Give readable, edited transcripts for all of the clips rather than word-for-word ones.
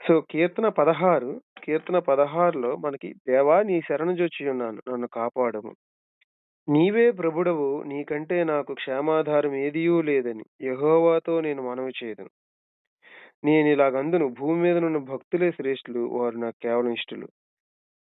So, కీర్తన 16లో మనకి దేవా నీ శరణుజొచ్చియున్నాను నన్ను కాపాడుము. నీవే ప్రభుడవు నీకంటే నాకు క్షేమాధారం ఏదియూ లేదని యెహోవాతో నేను మనవి చేతును. నేనిలాగందును భూమి మీదనున్న భక్తులే శ్రేష్ఠులు వారు నాకు కేవలం ఇష్టులు.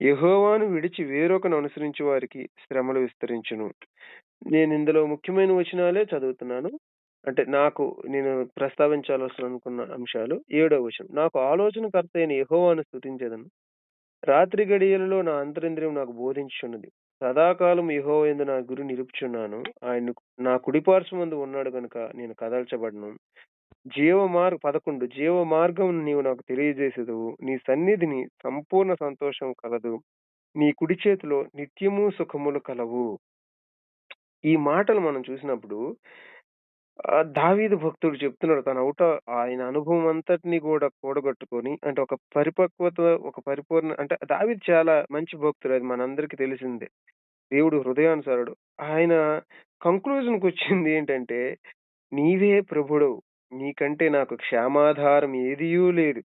యెహోవాను విడిచి వేరొకని అనుసరించు వారికి శ్రమలు విస్తరించును. నేనిందులో ముఖ్యమైన వచనాలే చదువుతున్నాను. అంటే నేను ప్రస్తావించాల్సనుకున్న అంశాలు 7వ వచనం. నాకు ఆలోచనకర్త అయిన యెహోవాను స్తుతించెదను. రాత్రి గడియలలో నా అంతరింద్రియం నాకు బోధించుచున్నది. సదాకాలం యెహోవాయందు నా గురి నిలుపుచున్నాను. ఆయన నా కుడిపార్శ్వమందు ఉన్నాడు గనుక నేను కదల్చబడను. 11 జీవ మార్గమును నీవు నాకు తెలియజేసెదవు. నీ సన్నిధిని సంపూర్ణ సంతోషం కలదు. నీ కుడి చేతిలో నిత్యము సుఖములు కలవు. ఈ మాటలు మనం చూసినప్పుడు దావీదు భక్తుడు చెప్తున్నాడు. ఆయన అనుభవం అంతటిని కూడా కూడగట్టుకొని అంటే ఒక పరిపూర్ణ అంటే దావీదు చాలా మంచి భక్తుడు. అది మనందరికీ తెలిసిందే. దేవుడు హృదయానుసారుడు. ఆయన కంక్లూజన్‌కొచ్చింది ఏంటంటే, నీవే ప్రభుడవు. నీకంటే నాకు క్షేమాధారం ఏదియూ లేదు.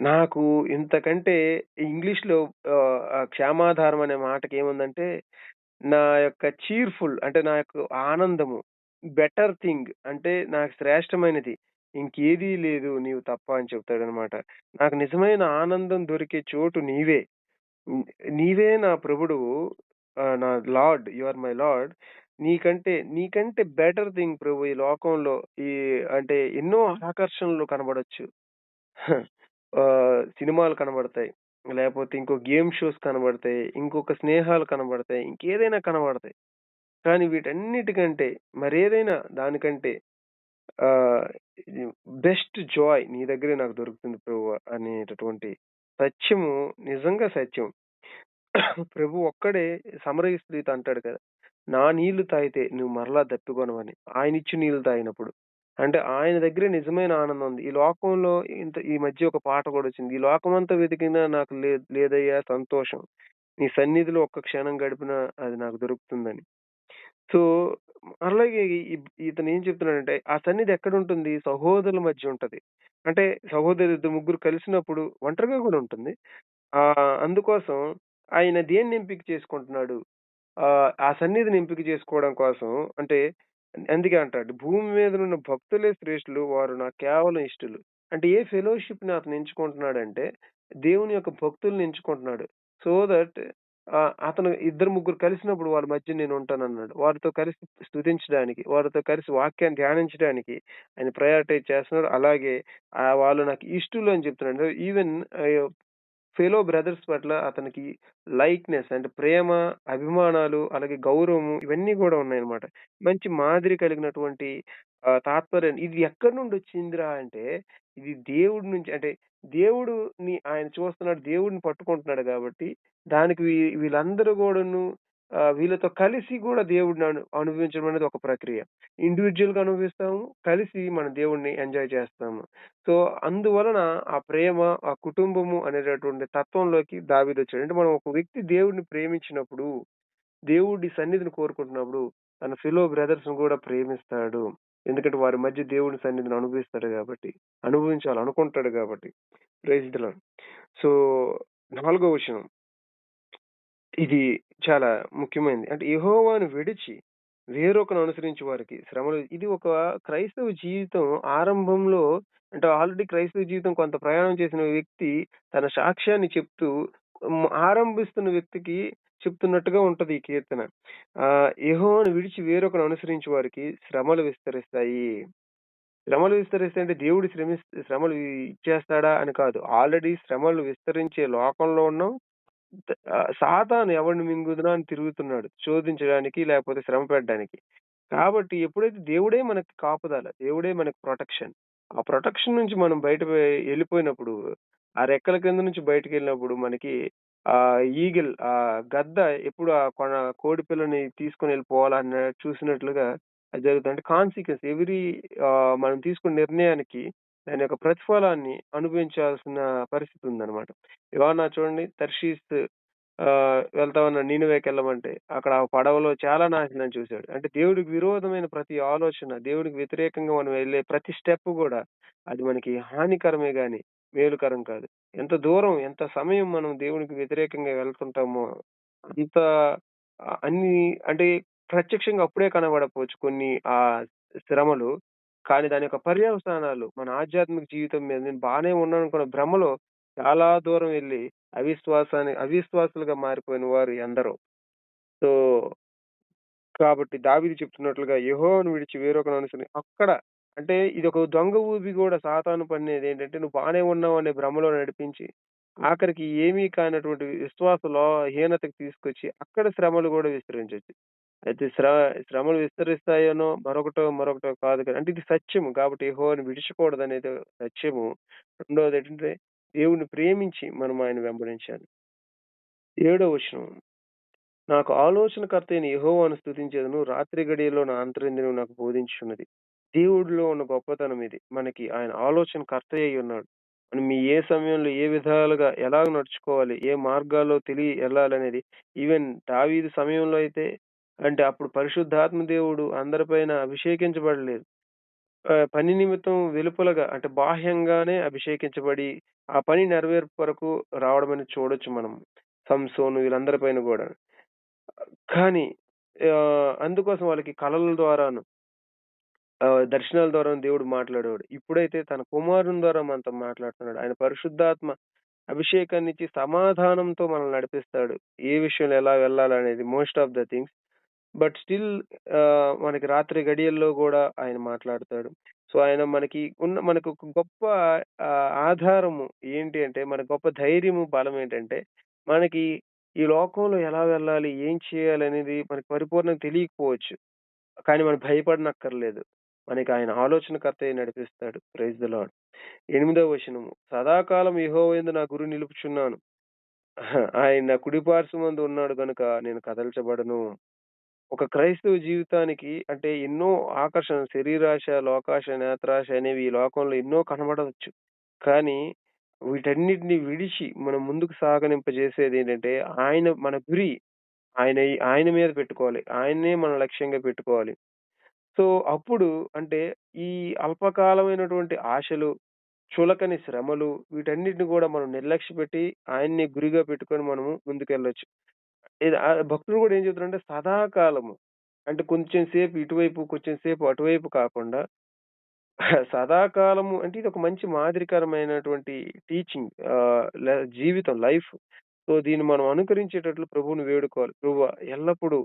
నాకు ఇంతకంటే ఇంగ్లీష్‌లో క్షేమాధారం అనే మాటకేముందంటే, నా యొక్క అంటే నా యొక్క ఆనందము, బెటర్ థింగ్ అంటే నాకు శ్రేష్టమైనది. ఇంకేదీ లేదు నీవు తప్ప అని చెప్తాడనమాట. నాకు నిజమైన ఆనందం దొరికే చోటు నీవే. హ్మ్. నీవే నా ప్రభుడువు. నా lord. You are my lord. నీకంటే బెటర్ థింగ్ ప్రభు ఈ లోకంలో ఈ అంటే ఎన్నో ఆకర్షణలు కనబడొచ్చు. సినిమాలు కనబడతాయి. లేపోతే ఇంకో గేమ్ షోస్ కనబడతాయి. ఇంకొక స్నేహాలు కనబడతాయి. ఇంకేదైనా కనబడతాయి. కానీ వీటన్నిటికంటే మరేదైనా దానికంటే ఆహ్, ఇది బెస్ట్ జాయ్ నీ దగ్గరే నాకు దొరుకుతుంది ప్రభువా అనేటటువంటి సత్యము నిజంగా సత్యం. ప్రభు ఒక్కడే సమరయ స్త్రీతో అంటాడు కదా! నా నీళ్లు తాగితే నువ్వు మరలా దప్పికొనవని. ఆయనిచ్చు నీళ్లు తాగినప్పుడు. అంటే ఆయన దగ్గరే నిజమైన ఆనందం ఉంది. ఈ మధ్య ఒక పాట కూడా వచ్చింది. ఈ లోకమంతా వెతికినా నాకు లేదయ్యా సంతోషం. నీ సన్నిధిలో ఒక్క క్షణం గడిపినా అది నాకు దొరుకుతుందని. సో, అలాగే ఇతను ఏం చెప్తున్నాడంటే, ఆ సన్నిధి ఎక్కడుంటుంది? సహోదరుల మధ్య ఉంటది. అంటే సహోదరులు ఇద్దరు ముగ్గురు కలిసినప్పుడు ఒంటరిగా కూడా ఉంటుంది. అందుకోసం ఆయన దేన్ని ఎంపిక చేసుకుంటున్నాడు? ఆ సన్నిధిని ఎంపిక చేసుకోవడం కోసం అంటే అందుకే అంటాడు, "భూమి మీదనున్న భక్తులే శ్రేష్ఠులు. వారు నాకు కేవలం ఇష్టులు." అంటే ఏ ఫెలోషిప్‌ని అతను ఎంచుకుంటున్నాడంటే, దేవుని యొక్క భక్తుల్ని ఎంచుకుంటున్నాడు. సో దట్ అతను ఇద్దరు ముగ్గురు కలిసినప్పుడు వాళ్ళ మధ్య నేనుంటానన్నాడు. వారితో కలిసి స్తుతించడానికి, వారితో కలిసి వాక్యాన్ని ధ్యానించడానికి ఆయన ప్రయారిటైజ్ చేస్తున్నాడు. అలాగే వాళ్ళు నాకు ఇష్టులు అని చెప్తున్నాడు. ఈవెన్ ఫెలో బ్రదర్స్ పట్ల అతనికి లైక్‌నెస్ అంటే ప్రేమ, అభిమానాలు, అలాగే గౌరవము ఇవన్నీ గూడా ఉన్నాయన్నమాట. మంచి మాదిరి కలిగినటువంటి తాత్పర్యం ఇది ఎక్కడి నుండొచ్చిందిరా అంటే, ఇది దేవుడి నుంచి అంటే దేవుడుని ఆయన చూస్తున్నాడు, దేవుడిని పట్టుకుంటున్నాడు గాబట్టి, దానికి వీళ్ళందరూ గూడాను వీళ్ళతో కలిసి గూడా దేవుడిని అనుభవించడం అనేది ఒక ప్రక్రియ. ఇండివిడ్యుయల్‌గా అనుభవిస్తాము, కలిసి మన దేవుడిని ఎంజాయ్ చేస్తాము. సో, అందువలన ఆ ప్రేమ, ఆ కుటుంబము అనేటటువంటి తత్వంలోకి దావీదొచ్చాడు. అంటే మనం ఒక వ్యక్తి దేవుడిని ప్రేమించినప్పుడు, దేవుడి సన్నిధిని కోరుకుంటున్నప్పుడు, తన ఫెలో బ్రదర్స్‌ని గూడా ప్రేమిస్తాడు. ఎందుకంటే వారి మధ్య దేవుని సన్నిధిని అనుభవిస్తాడు గాబట్టి. అనుభవించాలనుకుంటాడు గాబట్టి. Praise the lord. సో, 4 వచనం. ఇది చాలా ముఖ్యమైనది. అంటే యెహోవాను విడిచి వేరొకని అనుసరించు వారికి శ్రమలు ఇది ఒక క్రైస్తవ జీవితం ఆరంభంలో అంటే ఆల్రెడీ క్రైస్తవ జీవితం కొంత ప్రయాణం చేసిన వ్యక్తి తన సాక్ష్యాన్ని చెప్తూ ఆరంభిస్తున్న వ్యక్తికి చెప్తున్నట్టుగా ఉంటది ఈ కీర్తన. యెహోవాను విడిచి వేరొకని అనుసరించు వారికి శ్రమలు విస్తరిస్తాయి. శ్రమలు విస్తరిస్తాయి అంటే దేవుడు శ్రమలు ఇచ్చేస్తాడా అని కాదు. ఆల్రెడీ శ్రమలు విస్తరించే లోకంలో ఉన్నాం. సాతాను ఎవడిని మింగుదునా అని తిరుగుతున్నాడు. శోధించడానికి లేకపోతే శ్రమ పెట్టడానికి. కాబట్టి ఎప్పుడైతే దేవుడే మనకి కాపుదల, దేవుడే మనకి ప్రొటెక్షన్. ఆ ప్రొటెక్షన్ నుంచి మనం ఎళ్ళిపోయినప్పుడు, ఆ రెక్కల కింద నుంచి బయటికెళ్ళినప్పుడు మనకి గద్ద ఎప్పుడు కోడి పిల్లని తీసుకొని ఎళ్ళిపోవాలన్న చూసినట్లుగా అది జరుగుతుంది. అంటే కాన్సిక్వెన్స్ మనం తీసుకున్న నిర్ణయానికి దాని యొక్క ప్రతిఫలాన్ని అనుభవించాల్సిన పరిస్థితి ఉందన్నమాట. యోనా చూడండి వెళ్తా ఉన్నాడు నీనెవెకెళ్ళమంటే. అక్కడ ఆ పడవలో చాలా నాశనం చూసాడు. అంటే దేవుడికి విరోధమైన ప్రతి ఆలోచన, దేవుడికి వ్యతిరేకంగా మనం వెళ్ళే ప్రతి స్టెప్ గూడా అది మనకి హానికరమే గాని మేలుకరం కాదు. ఎంత దూరం, ఎంత సమయం మనం దేవునికి వ్యతిరేకంగా వెళ్తుంటామో, అంత అన్నీ అంటే ప్రత్యక్షంగా అప్పుడే కనబడకపోవచ్చు కొన్ని శ్రమలు. కానీ దాని యొక్క పర్యవసానాలు మన ఆధ్యాత్మిక జీవితం మీద నేను బానే ఉన్నాననుకున్న భ్రమలో చాలా దూరం వెళ్లి అవిశ్వాసులుగా మారిపోయిన వారు ఎందరో. సో, కాబట్టి దావీదు చెప్తున్నట్లుగా యెహోవాను విడిచి వేరొకని అక్కడ అంటే ఇదొక దొంగ ఊబి గూడా సాతాను పన్నేదేంటంటే నువ్వు బానే ఉన్నావు అనే భ్రమలో నడిపించి, ఆఖరికి ఏమీ కానటువంటి హీనతకు తీసుకొచ్చి అక్కడ శ్రమలు గూడా విస్తరించొచ్చు. అయితే శ్రమలు విస్తరిస్తాయనో మరొకటో కాదు కానీ అంటే ఇది సత్యము. కాబట్టి యెహోవాను విడిచకూడదనేది సత్యము. రెండోదేంటంటే దేవుడిని ప్రేమించి మనం ఆయన వెంబడించాలి. ఏడో వచనం. నాకు ఆలోచనకర్తయైన యెహోవాను స్తుతించెదను. రాత్రి గడియల్లో నా అంతరంద్రియం నాకు బోధించుచున్నది. దేవుడిలో ఉన్న గొప్పతనం ఇది. మనకి ఆయన ఆలోచనకర్త అయ్యున్నాడు. మనం ఏ సమయంలో ఏ విధాలుగా ఎలాగ నడుచుకోవాలి, ఏ మార్గాల్లో ఎళ్ళాలనేది ఈవెన్ దావీదు సమయంలో అయితే అంటే అప్పుడు పరిశుద్ధాత్మ దేవుడు అందరి పైన అభిషేకించబడలేదు. పని నిమిత్తం వెలుపలగా అంటే బాహ్యంగానే అభిషేకించబడి, ఆ పని నెరవేర్పు వరకు రావడమనేది చూడొచ్చు మనం. సంసోను వీళ్ళందరి పైన గూడా. కానీ అందుకోసం వాళ్ళకి కలల ద్వారాను, దర్శనాల ద్వారాను దేవుడు మాట్లాడేవాడు. ఇప్పుడైతే తన కుమారుని ద్వారా మనతో మాట్లాడుతున్నాడు. ఆయన పరిశుద్ధాత్మ అభిషేకాన్నిచ్చి సమాధానంతో మనల్ని నడిపిస్తాడు. ఏ విషయంలో ఎలా వెళ్ళాలనేది most of the things. But still మనకి రాత్రి గడియల్లో గూడా ఆయన మాట్లాడతాడు. సో, ఆయన మనకొక గొప్ప ఆధారము ఏంటి అంటే, మన గొప్ప ధైర్యము, బలమేంటంటే, మనకి ఈ లోకంలో ఎలా వెళ్ళాలి, ఏం చేయాలనేది మనకు పరిపూర్ణంగా తెలియకపోవచ్చు. కానీ మనం భయపడనక్కర్లేదు. మనకి ఆయన ఆలోచనకర్తయ్య నడిపిస్తాడు. Praise the lord. 8వ వచనము. సదాకాలం యెహోవా యందు నా గురి నిలుపుచున్నాను. ఆయన నా కుడి పార్శ్వమందు ఉన్నాడు గనుక నేను కదల్చబడను. ఒక క్రైస్తవ జీవితానికి అంటే ఎన్నో శరీరాశ, లోకాశ, నేత్రాశ అనేవి ఈ లోకంలో ఎన్నో కనబడవచ్చు. కానీ వీటన్నిటిని విడిచి మనం ముందుకు సాగనింపజేసేదేంటంటే మన గురి ఆయన ఆయన మీద పెట్టుకోవాలి. ఆయన్నే మన లక్ష్యంగా పెట్టుకోవాలి. సో, అప్పుడు అంటే ఈ అల్పకాలమైనటువంటి ఆశలు, చులకని శ్రమలు వీటన్నిటిని గూడా మనం నిర్లక్ష్యపెట్టి ఆయన్నే గురిగా పెట్టుకొని మనము ముందుకెళ్ళొచ్చు. భక్తుడు గూడా ఏం చెప్తున్నాడంటే సదాకాలము. అంటే కొంచెం సేపు ఇటువైపు, కొంచెం సేపు అటువైపు కాకుండా సదాకాలము అంటే ఇదొక మంచి మాదిరికరమైనటువంటి టీచింగ్ జీవితం లైఫ్. సో, దీన్ని మనం అనుకరించేటట్లు ప్రభువుని వేడుకోవాలి. ప్రభువా ఎల్లప్పుడూ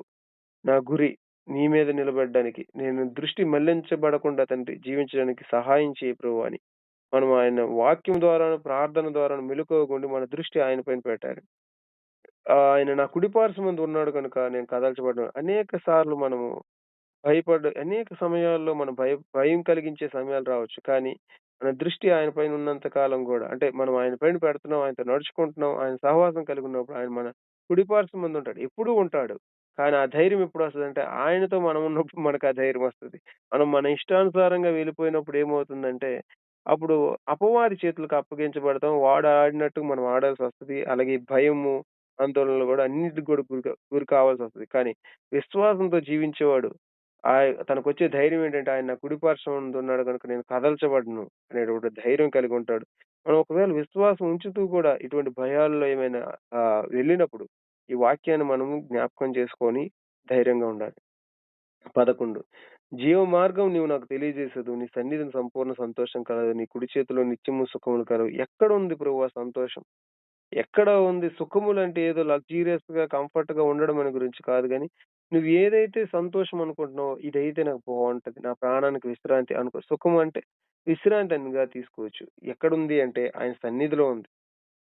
నా గురి నీ మీద నిలబడడానికి, నేను దృష్టి మళ్లించబడకుండా తండ్రి జీవించడానికి సహాయం చేయి ప్రభువా అని. మనం ఆయన వాక్యం ద్వారాను, ప్రార్థన ద్వారాను మెలకువగుండి మన దృష్టి ఆయన పైన పెట్టాలి. ఆయన నా కుడి పార్శ్వమందు ఉన్నాడు కనుక నేను కదల్చబడను. అనేక సార్లు మనము అనేక సమయాల్లో మనం భయం కలిగించే సమయాలు రావచ్చు. కానీ మన దృష్టి ఆయన పైన ఉన్నంత కాలం గూడా అంటే మనం ఆయన పైన పెడుతున్నాం, ఆయనతో నడుచుకుంటున్నాం, ఆయన సహవాసం కలిగున్నప్పుడు ఆయన మన కుడి పార్శ్వమందు ఉంటాడు. ఎప్పుడూ ఉంటాడు. కానీ ఆ ధైర్యం ఎప్పుడొస్తదంటే ఆయనతో మనం ఉన్నప్పుడు మనకు ఆ ధైర్యం వస్తది. మనం మన ఇష్టానుసారంగా వెళ్ళిపోయినప్పుడు ఏమవుతుందంటే, అప్పుడు అపవాది చేతులకు అప్పగించబడతాం. వాడు ఆడినట్టు మనం ఆడాల్సొస్తది. అలాగే ఈ భయము, ఆందోళనలు గూడా అన్నిటికి గూడా గురి కావాల్సొస్తది. కానీ విశ్వాసంతో జీవించేవాడు తనకొచ్చే ధైర్యం ఏంటంటే, ఆయన నా కుడి పార్శ్వమందు ఉన్నాడు గనుక నేను కదల్చబడను అనేటువంటి ధైర్యం కలిగుంటాడు. మనం ఒకవేళ విశ్వాసం ఉంచుతూ కూడా ఇటువంటి భయాల్లో ఏమైనా వెళ్ళినప్పుడు, ఈ వాక్యాన్ని మనము జ్ఞాపకం చేసుకొని ధైర్యంగా ఉండాలి. 11 జీవ మార్గం నీవు నాకు తెలియజేసేదు. నీ సన్నిధిని సంపూర్ణ సంతోషం కలదు. నీ కుడి చేతిలో నిత్యము సుఖములు కలవు. ఎక్కడుంది ప్రభువా సంతోషం? ఎక్కడ ఉంది సుఖములంటే ఏదో లగ్జూరియస్‌గా, కంఫర్ట్‌గా ఉండడం అని గురించి కాదు గానీ, నువ్వు ఏదైతే సంతోషం అనుకుంటున్నావో, ఇదైతే నాకు బావుంటది. నా ప్రాణానికి విశ్రాంతి అనుకో. సుఖం అంటే విశ్రాంతి అనిగా తీసుకోవచ్చు. ఎక్కడుంది అంటే ఆయన సన్నిధిలో ఉంది.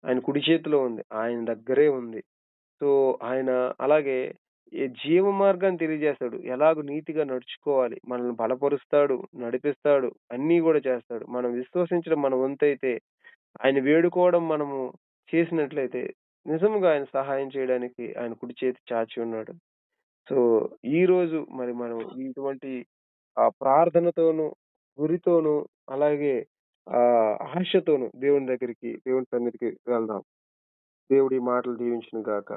ఆయన కుడి చేతిలో ఉంది. ఆయన దగ్గరే ఉంది. సో, ఆయన అలాగే జీవ మార్గాన్ని తెలియజేస్తాడు. ఎలాగ నీతిగా నడుచుకోవాలి. మనల్ని బలపరుస్తాడు, నడిపిస్తాడు, అన్నీ గూడా చేస్తాడు. మనం విశ్వసించడం మన వంతైతే, ఆయన వేడుకోవడం మనము చేసినట్లయితే, నిజంగా ఆయన సహాయం చేయడానికి ఆయన కుడి చేతి చాచి ఉన్నాడు. సో, ఈరోజు మరి మనం ఇటువంటి ప్రార్థనతోను, గురితోను, అలాగే ఆశతోను దేవుని సన్నిధికి వెళ్దాం. దేవుడి మాటలు దీవించును గాక.